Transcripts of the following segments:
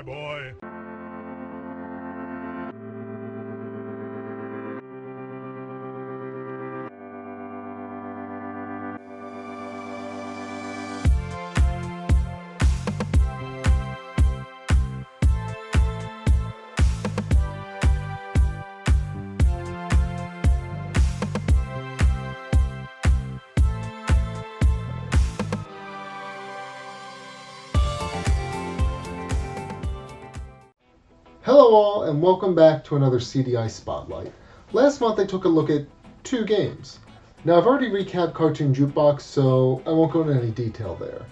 my boy. Hello all, and welcome back to another CDI Spotlight. Last month I took a look at 2 games. Now I've already recapped Cartoon Jukebox, so I won't go into any detail there.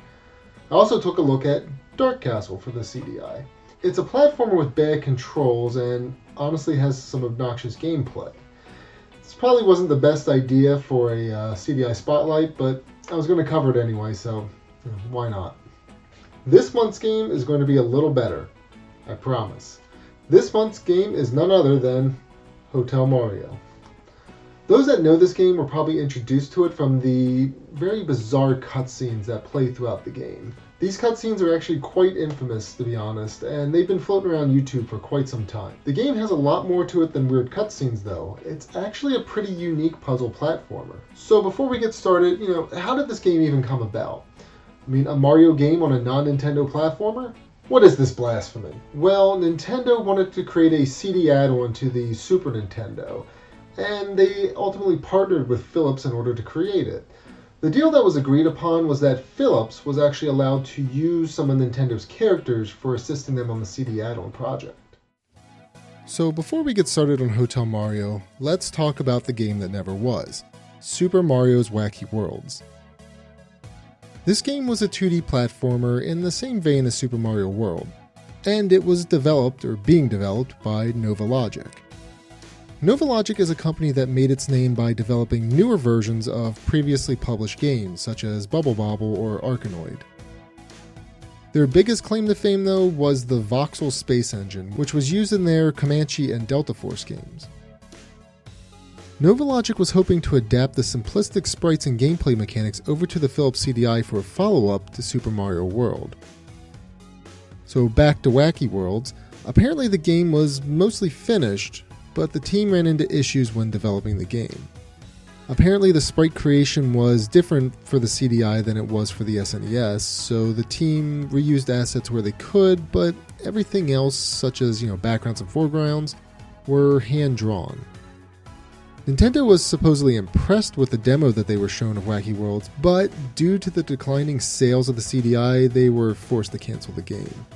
I also took a look at Dark Castle for the CDI. It's a platformer with bad controls and honestly has some obnoxious gameplay. This probably wasn't the best idea for a CDI Spotlight, but I was going to cover it anyway, so why not? This month's game is going to be a little better, I promise. This month's game is none other than Hotel Mario. Those that know this game were probably introduced to it from the very bizarre cutscenes that play throughout the game. These cutscenes are actually quite infamous, to be honest, and they've been floating around YouTube for quite some time. The game has a lot more to it than weird cutscenes though. It's actually a pretty unique puzzle platformer. So before we get started, how did this game even come about? I mean, a Mario game on a non-Nintendo platformer? What is this blasphemy? Well, Nintendo wanted to create a CD add-on to the Super Nintendo, and they ultimately partnered with Philips in order to create it. The deal that was agreed upon was that Philips was actually allowed to use some of Nintendo's characters for assisting them on the CD add-on project. So before we get started on Hotel Mario, let's talk about the game that never was, Super Mario's Wacky Worlds. This game was a 2D platformer in the same vein as Super Mario World, and it was developed, or being developed, by Nova Logic. Nova Logic is a company that made its name by developing newer versions of previously published games, such as Bubble Bobble or Arkanoid. Their biggest claim to fame, though, was the voxel space engine, which was used in their Comanche and Delta Force games. Nova Logic was hoping to adapt the simplistic sprites and gameplay mechanics over to the Philips CDI for a follow-up to Super Mario World. So back to Wacky Worlds, apparently the game was mostly finished, but the team ran into issues when developing the game. Apparently the sprite creation was different for the CDI than it was for the SNES, so the team reused assets where they could, but everything else, such as backgrounds and foregrounds, were hand-drawn. Nintendo was supposedly impressed with the demo that they were shown of Wacky Worlds, but due to the declining sales of the CDI, they were forced to cancel the game.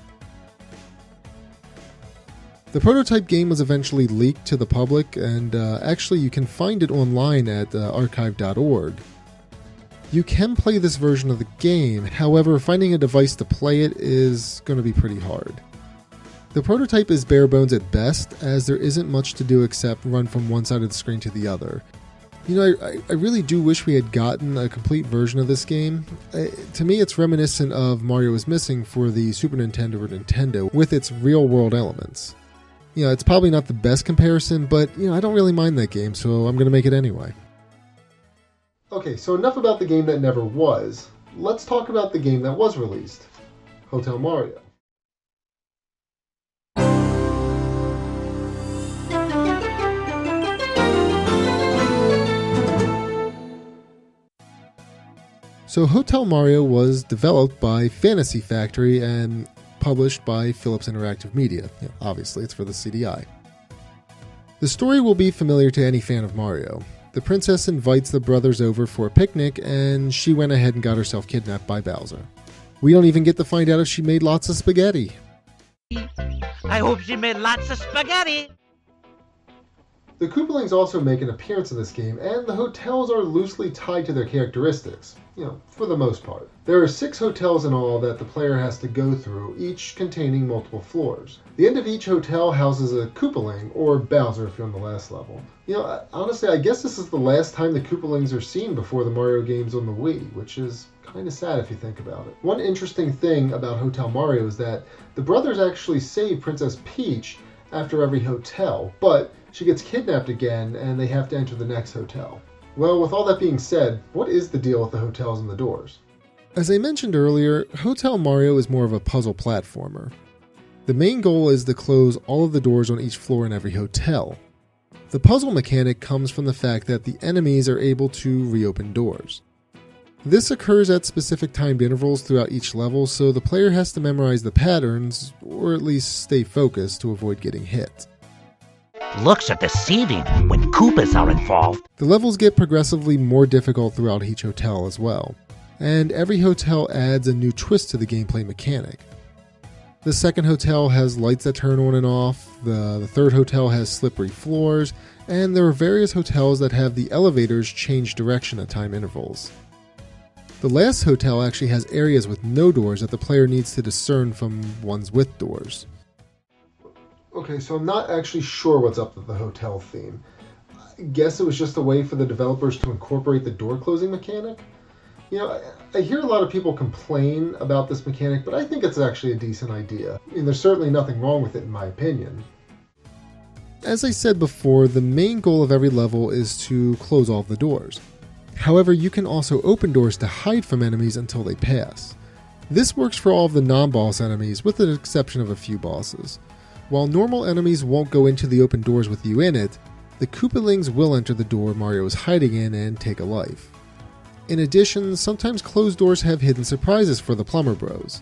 The prototype game was eventually leaked to the public, and actually you can find it online at archive.org. You can play this version of the game, however finding a device to play it is going to be pretty hard. The prototype is bare bones at best, as there isn't much to do except run from one side of the screen to the other. I really do wish we had gotten a complete version of this game. To me, it's reminiscent of Mario is Missing for the Super Nintendo or Nintendo, with its real-world elements. It's probably not the best comparison, but I don't really mind that game, so I'm going to make it anyway. Okay, so enough about the game that never was. Let's talk about the game that was released, Hotel Mario. So Hotel Mario was developed by Fantasy Factory and published by Philips Interactive Media. Obviously, it's for the CDI. The story will be familiar to any fan of Mario. The princess invites the brothers over for a picnic, and she went ahead and got herself kidnapped by Bowser. We don't even get to find out if she made lots of spaghetti. I hope she made lots of spaghetti! The Koopalings also make an appearance in this game, and the hotels are loosely tied to their characteristics, for the most part. There are 6 hotels in all that the player has to go through, each containing multiple floors. The end of each hotel houses a Koopaling, or Bowser if you're on the last level. Honestly, I guess this is the last time the Koopalings are seen before the Mario games on the Wii, which is kind of sad if you think about it. One interesting thing about Hotel Mario is that the brothers actually save Princess Peach after every hotel, but she gets kidnapped again and they have to enter the next hotel. Well, with all that being said, what is the deal with the hotels and the doors? As I mentioned earlier, Hotel Mario is more of a puzzle platformer. The main goal is to close all of the doors on each floor in every hotel. The puzzle mechanic comes from the fact that the enemies are able to reopen doors. This occurs at specific timed intervals throughout each level, so the player has to memorize the patterns, or at least stay focused to avoid getting hit. Looks are deceiving when Koopas are involved. The levels get progressively more difficult throughout each hotel as well, and every hotel adds a new twist to the gameplay mechanic. The second hotel has lights that turn on and off, the third hotel has slippery floors, and there are various hotels that have the elevators change direction at time intervals. The last hotel actually has areas with no doors that the player needs to discern from ones with doors. Okay, so I'm not actually sure what's up with the hotel theme. I guess it was just a way for the developers to incorporate the door closing mechanic? You know, I hear a lot of people complain about this mechanic, but I think it's actually a decent idea. I mean, there's certainly nothing wrong with it in my opinion. As I said before, the main goal of every level is to close all of the doors. However, you can also open doors to hide from enemies until they pass. This works for all of the non-boss enemies, with the exception of a few bosses. While normal enemies won't go into the open doors with you in it, the Koopalings will enter the door Mario is hiding in and take a life. In addition, sometimes closed doors have hidden surprises for the Plumber Bros.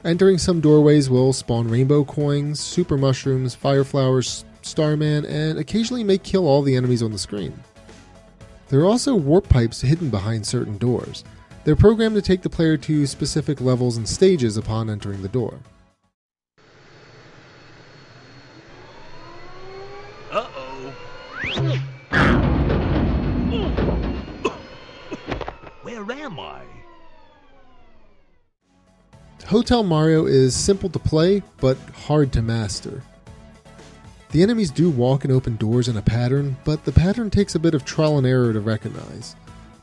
Entering some doorways will spawn rainbow coins, super mushrooms, fire flowers, Starman, and occasionally may kill all the enemies on the screen. There are also warp pipes hidden behind certain doors. They're programmed to take the player to specific levels and stages upon entering the door. Uh-oh. Where am I? Hotel Mario is simple to play, but hard to master. The enemies do walk and open doors in a pattern, but the pattern takes a bit of trial and error to recognize.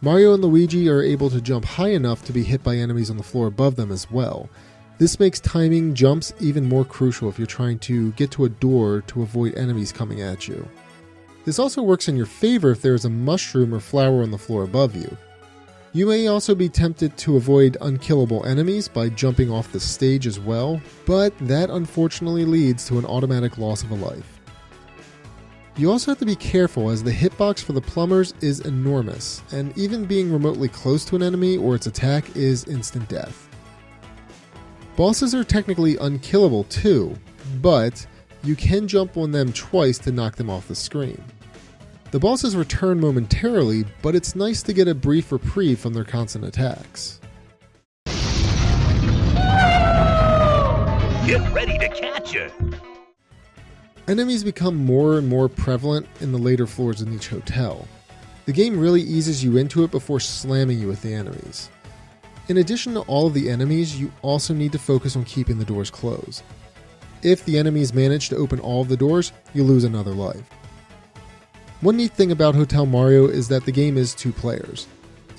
Mario and Luigi are able to jump high enough to be hit by enemies on the floor above them as well. This makes timing jumps even more crucial if you're trying to get to a door to avoid enemies coming at you. This also works in your favor if there is a mushroom or flower on the floor above you. You may also be tempted to avoid unkillable enemies by jumping off the stage as well, but that unfortunately leads to an automatic loss of a life. You also have to be careful as the hitbox for the plumbers is enormous, and even being remotely close to an enemy or its attack is instant death. Bosses are technically unkillable too, but you can jump on them twice to knock them off the screen. The bosses return momentarily, but it's nice to get a brief reprieve from their constant attacks. Get ready to catch her! Enemies become more and more prevalent in the later floors in each hotel. The game really eases you into it before slamming you with the enemies. In addition to all of the enemies, you also need to focus on keeping the doors closed. If the enemies manage to open all of the doors, you lose another life. One neat thing about Hotel Mario is that the game is 2 players.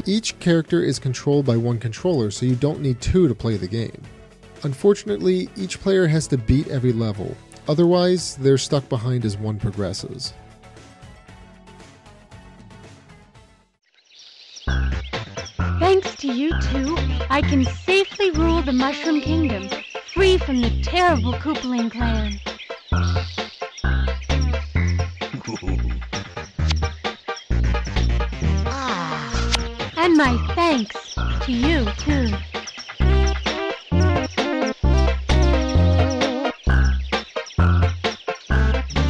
Each character is controlled by one controller, so you don't need 2 to play the game. Unfortunately, each player has to beat every level, otherwise they're stuck behind as one progresses. Thanks to you two, I can safely rule the Mushroom Kingdom, free from the terrible Koopaling clan. And my thanks to you too.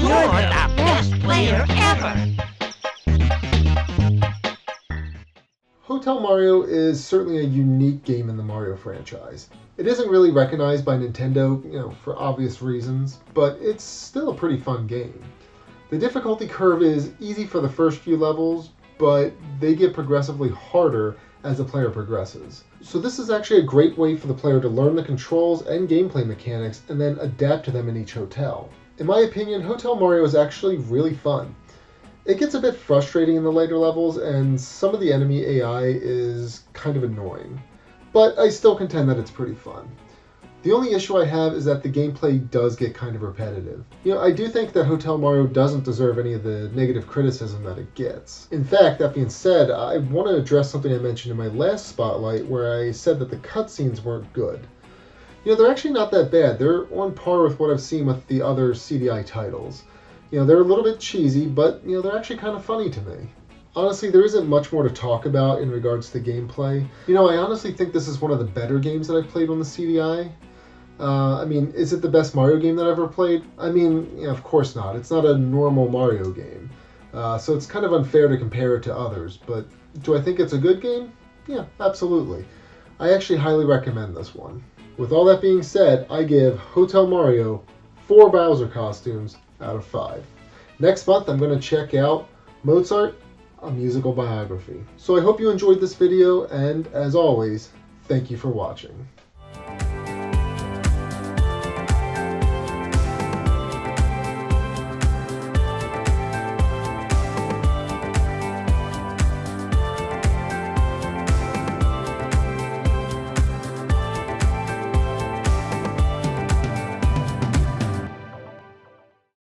You're the best player ever! Hotel Mario is certainly a unique game in the Mario franchise. It isn't really recognized by Nintendo, for obvious reasons, but it's still a pretty fun game. The difficulty curve is easy for the first few levels, but they get progressively harder as the player progresses. So this is actually a great way for the player to learn the controls and gameplay mechanics and then adapt to them in each hotel. In my opinion, Hotel Mario is actually really fun. It gets a bit frustrating in the later levels, and some of the enemy AI is kind of annoying, but I still contend that it's pretty fun. The only issue I have is that the gameplay does get kind of repetitive. I do think that Hotel Mario doesn't deserve any of the negative criticism that it gets. In fact, that being said, I want to address something I mentioned in my last spotlight where I said that the cutscenes weren't good. they're actually not that bad. They're on par with what I've seen with the other CDI titles. They're a little bit cheesy, but, they're actually kind of funny to me. Honestly, there isn't much more to talk about in regards to gameplay. I honestly think this is one of the better games that I've played on the CDI. Is it the best Mario game that I've ever played? Of course not. It's not a normal Mario game. So it's kind of unfair to compare it to others. But do I think it's a good game? Yeah, absolutely. I actually highly recommend this one. With all that being said, I give Hotel Mario 4 Bowser costumes out of 5. Next month, I'm going to check out Mozart, a musical biography. So I hope you enjoyed this video, and as always, thank you for watching.